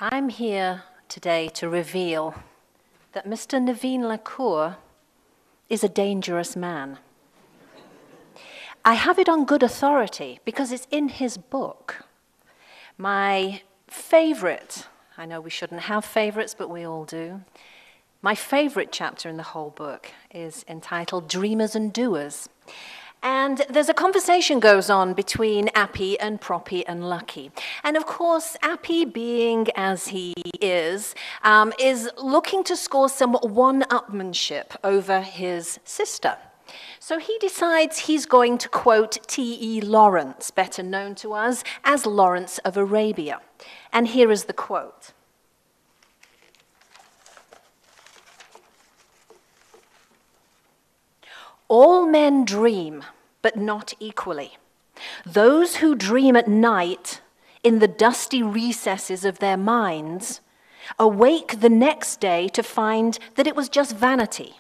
I'm here today to reveal that Mr. Naveen Lakkur is a dangerous man. I have it on good authority because it's in his book. My favorite, I know we shouldn't have favorites, but we all do. My favorite chapter in the whole book is entitled Dreamers and Doers. And there's a conversation goes on between Appy and Proppy and Lucky. And of course, Appy, being as he is looking to score some one-upmanship over his sister. So he decides he's going to quote T.E. Lawrence, better known to us as Lawrence of Arabia. And here is the quote. All men dream, but not equally. Those who dream at night in the dusty recesses of their minds awake the next day to find that it was just vanity.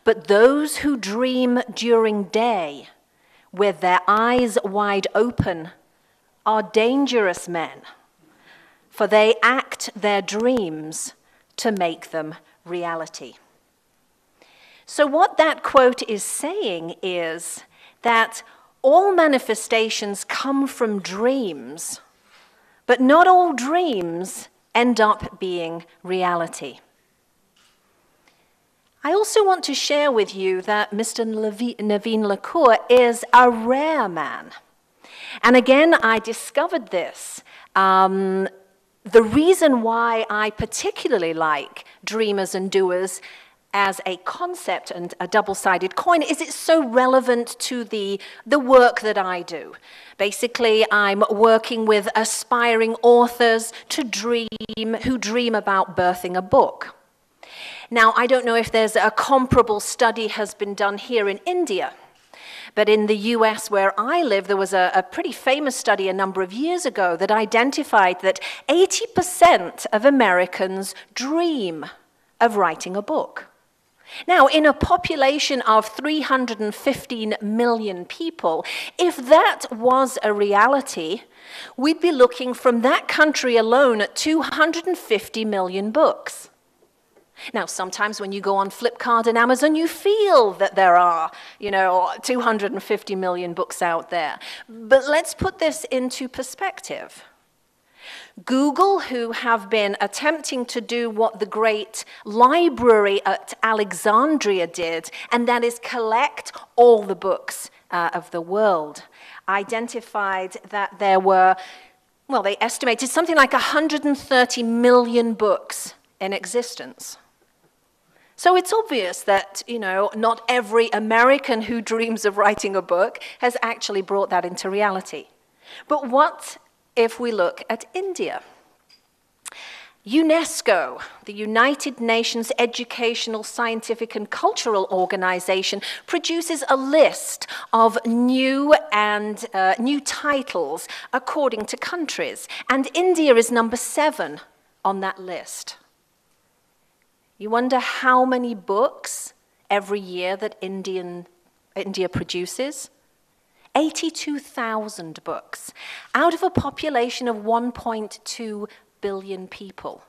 But those who dream during day, with their eyes wide open, are dangerous men, for they act their dreams to make them reality. So what that quote is saying is that all manifestations come from dreams, but not all dreams end up being reality. I also want to share with you that Mr. Naveen Lakkur is a rare man. And again, I discovered this. The reason why I particularly like dreamers and doers as a concept and a double-sided coin is it's so relevant to the work that I do. Basically, I'm working with aspiring authors who dream about birthing a book. Now, I don't know if there's a comparable study has been done here in India, but in the US where I live, there was a pretty famous study a number of years ago that identified that 80% of Americans dream of writing a book. Now, in a population of 315 million people, if that was a reality, we'd be looking from that country alone at 250 million books. Now, sometimes when you go on Flipkart and Amazon, you feel that there are, 250 million books out there. But let's put this into perspective. Google, who have been attempting to do what the great library at Alexandria did, and that is collect all the books of the world, identified that there were, they estimated something like 130 million books in existence. So it's obvious that, not every American who dreams of writing a book has actually brought that into reality. But what if we look at India? UNESCO, the United Nations Educational, Scientific and Cultural Organization, produces a list of new titles according to countries, and India is number 7 on that list. You wonder how many books every year that India produces? 82,000 books out of a population of 1.2 billion people.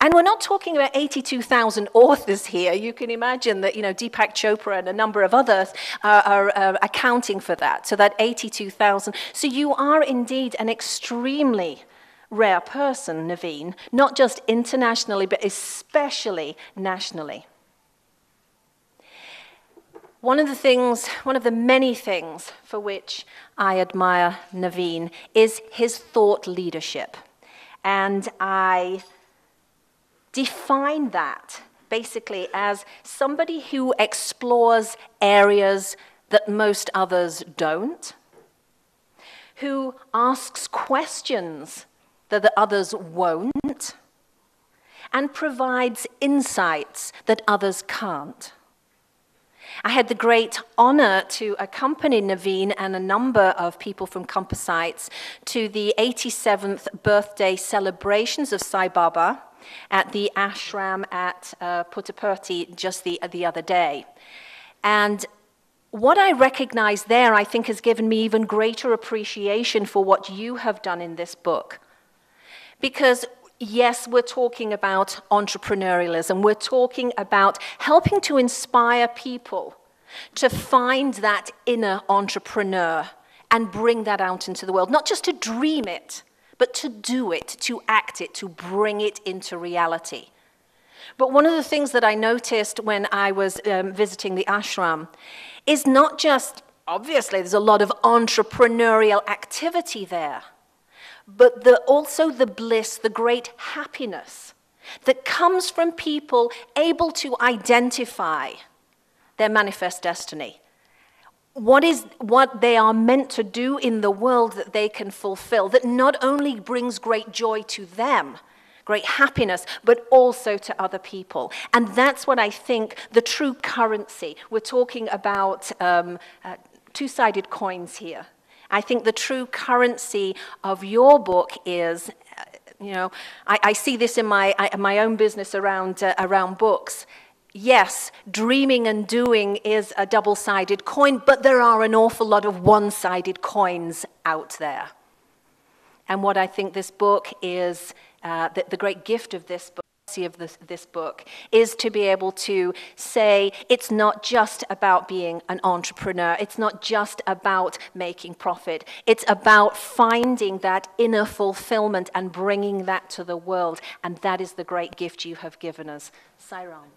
And we're not talking about 82,000 authors here. You can imagine that, Deepak Chopra and a number of others are accounting for that. So that 82,000. So you are indeed an extremely rare person, Naveen, not just internationally, but especially nationally. One of the many things for which I admire Naveen is his thought leadership. And I define that basically as somebody who explores areas that most others don't, who asks questions that the others won't, and provides insights that others can't. I had the great honor to accompany Naveen and a number of people from Composites to the 87th birthday celebrations of Sai Baba at the ashram at Puttaparthi just the other day. And what I recognized there, I think, has given me even greater appreciation for what you have done in this book. Because yes, we're talking about entrepreneurialism. We're talking about helping to inspire people to find that inner entrepreneur and bring that out into the world. Not just to dream it, but to do it, to act it, to bring it into reality. But one of the things that I noticed when I was visiting the ashram is not just, obviously there's a lot of entrepreneurial activity there, but also the bliss, the great happiness that comes from people able to identify their manifest destiny. What they are meant to do in the world that they can fulfill, that not only brings great joy to them, great happiness, but also to other people. And that's what I think the true currency, we're talking about two-sided coins here. I think the true currency of your book is, I see this in my own business around books. Yes, dreaming and doing is a double-sided coin, but there are an awful lot of one-sided coins out there. And what I think this book is, the great gift of this book, this book is to be able to say it's not just about being an entrepreneur, it's not just about making profit, it's about finding that inner fulfillment and bringing that to the world, and that is the great gift you have given us. Sairam.